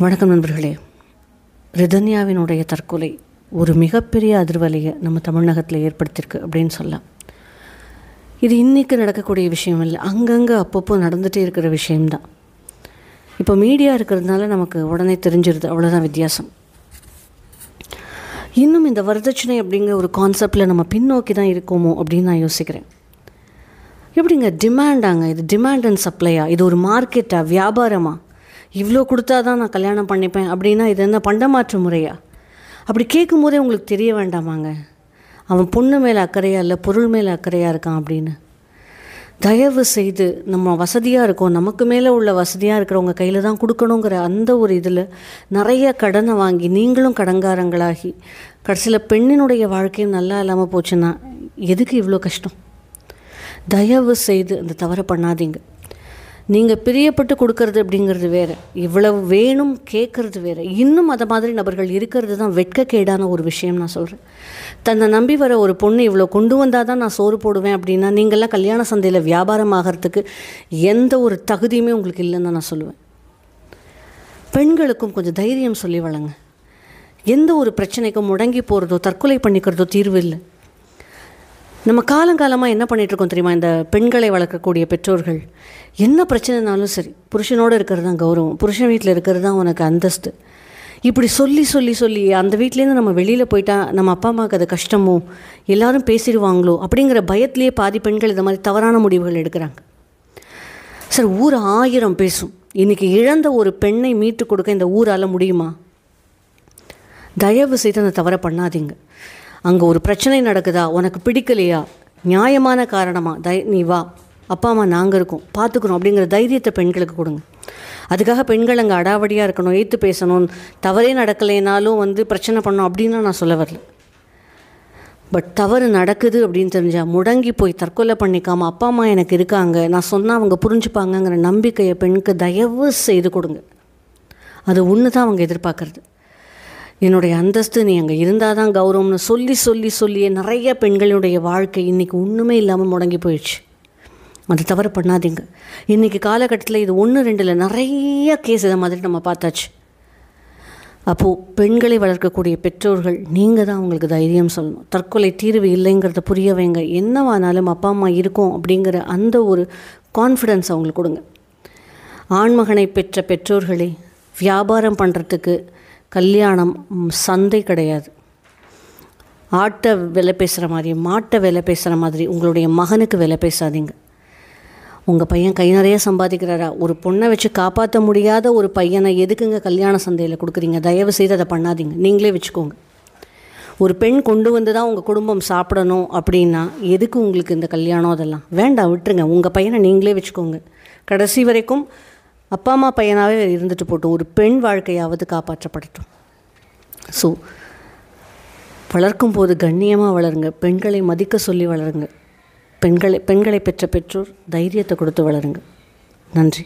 வணக்கம் நண்பர்களே. ரிதன்யாவினுடைய தற்கொலை ஒரு மிகப்பெரிய அதிர்வலையை நம்ம தமிழகத்தில் ஏற்படுத்தியிருக்கு அப்படின்னு சொல்லலாம். இது இன்றைக்கி நடக்கக்கூடிய விஷயம் இல்லை, அங்கங்கே அப்பப்போ நடந்துகிட்டே இருக்கிற விஷயம்தான். இப்போ மீடியா இருக்கிறதுனால நமக்கு உடனே தெரிஞ்சிருது, அவ்வளோதான் வித்தியாசம். இன்னும் இந்த வரதட்சணை அப்படிங்கிற ஒரு கான்செப்டில் நம்ம பின்னோக்கி தான் இருக்கோமோ அப்படின்னு நான் யோசிக்கிறேன். எப்படிங்க டிமாண்டாங்க, இது டிமாண்ட் அண்ட் சப்ளையா? இது ஒரு மார்க்கெட்டா, வியாபாரமா? இவ்வளோ கொடுத்தா தான் நான் கல்யாணம் பண்ணிப்பேன் அப்படின்னா இது என்ன பண்டமாற்று முறையா? அப்படி கேட்கும் போதே உங்களுக்கு தெரிய வேண்டாமாங்க, அவன் பொண்ணு மேலே அக்கறையாக இல்லை பொருள் மேலே அக்கறையாக இருக்கான் அப்படின்னு. தயவு செய்து நம்ம வசதியாக இருக்கோம், நமக்கு மேலே உள்ள வசதியாக இருக்கிறவங்க கையில் தான் கொடுக்கணுங்கிற அந்த ஒரு இதில் நிறைய கடனை வாங்கி நீங்களும் கடன்காரங்களாகி கடைசியில் பெண்ணினுடைய வாழ்க்கையும் நல்லா இல்லாமல் போச்சுன்னா எதுக்கு இவ்வளோ கஷ்டம்? தயவு செய்து அந்த தவறை பண்ணாதீங்க. நீங்கள் பிரியப்பட்டு கொடுக்கறது அப்படிங்கிறது வேறு, இவ்வளவு வேணும் கேட்குறது வேறு. இன்னும் அதை மாதிரி நபர்கள் இருக்கிறது தான் வெட்கக்கேடான ஒரு விஷயம். நான் சொல்கிறேன், தன்னை நம்பி வர ஒரு பொண்ணு இவ்வளோ கொண்டு வந்தால் தான் நான் சோறு போடுவேன் அப்படின்னா நீங்கள்லாம் கல்யாண சந்தையில் வியாபாரம் ஆகிறதுக்கு எந்த ஒரு தகுதியுமே உங்களுக்கு இல்லைன்னு தான் நான் சொல்லுவேன். பெண்களுக்கும் கொஞ்சம் தைரியம் சொல்லி வளங்க. எந்த ஒரு பிரச்சனைக்கும் முடங்கி போகிறதோ தற்கொலை பண்ணிக்கிறதோ தீர்வு இல்லை. நம்ம காலங்காலமாக என்ன பண்ணிகிட்ருக்கோம் தெரியுமா? இந்த பெண்களை வளர்க்கக்கூடிய பெற்றோர்கள் என்ன பிரச்சனைனாலும் சரி, புருஷனோடு இருக்கிறது தான் கௌரவம், புருஷன் வீட்டில் இருக்கிறது தான் உனக்கு அந்தஸ்து, இப்படி சொல்லி சொல்லி சொல்லி அந்த வீட்லேருந்து நம்ம வெளியில் போயிட்டா நம்ம அப்பா அம்மாவுக்கு அது கஷ்டமோ, எல்லோரும் பேசிடுவாங்களோ அப்படிங்கிற பயத்திலேயே பாதி பெண்கள் இந்த மாதிரி தவறான முடிவுகள் எடுக்கிறாங்க. சார், ஊர் 1000 பேசும். இன்றைக்கி இழந்த ஒரு பெண்ணை மீட்டு கொடுக்க இந்த ஊரால் முடியுமா? தயவு செய்து அந்த தவறை பண்ணாதீங்க. அங்கே ஒரு பிரச்சனை நடக்குதா, உனக்கு பிடிக்கலையா, நியாயமான காரணமாக நீ வா, அப்பா அம்மா நாங்கள் இருக்கோம் பார்த்துக்கணும் அப்படிங்கிற தைரியத்தை பெண்களுக்கு கொடுங்க. அதுக்காக பெண்கள் அங்கே அடாவடியாக இருக்கணும், ஏற்று பேசணும், தவறே நடக்கலைனாலும் பிரச்சனை பண்ணணும் அப்படின்னு நான் சொல்ல வரல. பட் தவறு நடக்குது அப்படின்னு தெரிஞ்சால் முடங்கி போய் தற்கொலை பண்ணிக்காமல் அப்பா அம்மா எனக்கு இருக்காங்க, நான் சொன்னால் அவங்க புரிஞ்சுப்பாங்கங்கிற நம்பிக்கையை பெண்ணுக்கு தயவு செய்து கொடுங்க. அது ஒன்று தான் அவங்க எதிர்பார்க்குறது. என்னுடைய அந்தஸ்து, நீ அங்கே இருந்தால் தான் கௌரவம்னு சொல்லி சொல்லி சொல்லியே நிறைய பெண்களுடைய வாழ்க்கை இன்றைக்கி ஒன்றுமே இல்லாமல் முடங்கி போயிடுச்சு. அது தவறு பண்ணாதீங்க. இன்றைக்கி காலகட்டத்தில் இது 1-2 இல்லை, நிறைய கேஸ் இதை மாதிரி நம்ம பார்த்தாச்சு. அப்போது பெண்களை வளர்க்கக்கூடிய பெற்றோர்கள் நீங்கள் தான் அவங்களுக்கு தைரியம் சொல்லணும். தற்கொலை தீர்வு இல்லைங்கிறத புரிய வைங்க. என்னவானாலும் அப்பா அம்மா இருக்கும் அப்படிங்கிற அந்த ஒரு கான்ஃபிடென்ஸ் அவங்களுக்கு கொடுங்க. ஆண்மகனை பெற்ற பெற்றோர்களே, வியாபாரம் பண்ணுறதுக்கு கல்யாணம் சந்தை கிடையாது. ஆட்டை விலை பேசுகிற மாதிரி, மாட்டை விலை பேசுகிற மாதிரி உங்களுடைய மகனுக்கு விலை பேசாதீங்க. உங்கள் பையன் கை நிறைய சம்பாதிக்கிறாரா, ஒரு பொண்ணை வச்சு காப்பாற்ற முடியாத ஒரு பையனை எதுக்குங்க கல்யாண சந்தையில் கொடுக்குறீங்க? தயவு செய்து அதை பண்ணாதீங்க. நீங்களே வச்சுக்கோங்க. ஒரு பெண் கொண்டு வந்து தான் உங்கள் குடும்பம் சாப்பிடணும் அப்படின்னா எதுக்கு உங்களுக்கு இந்த கல்யாணம்? அதெல்லாம் வேண்டாம், விட்டுருங்க. உங்கள் பையனை நீங்களே வச்சுக்கோங்க. கடைசி வரைக்கும் அப்பா அம்மா பையனாகவே இருந்துட்டு போட்டோம், ஒரு பெண் வாழ்க்கையாவது காப்பாற்றப்படட்டும். ஸோ வளர்க்கும் போது கண்ணியமாக வளருங்க, பெண்களை மதிக்க சொல்லி வளருங்க, பெண்களை பெற்ற பெற்றோர் தைரியத்தை கொடுத்து வளருங்க. நன்றி.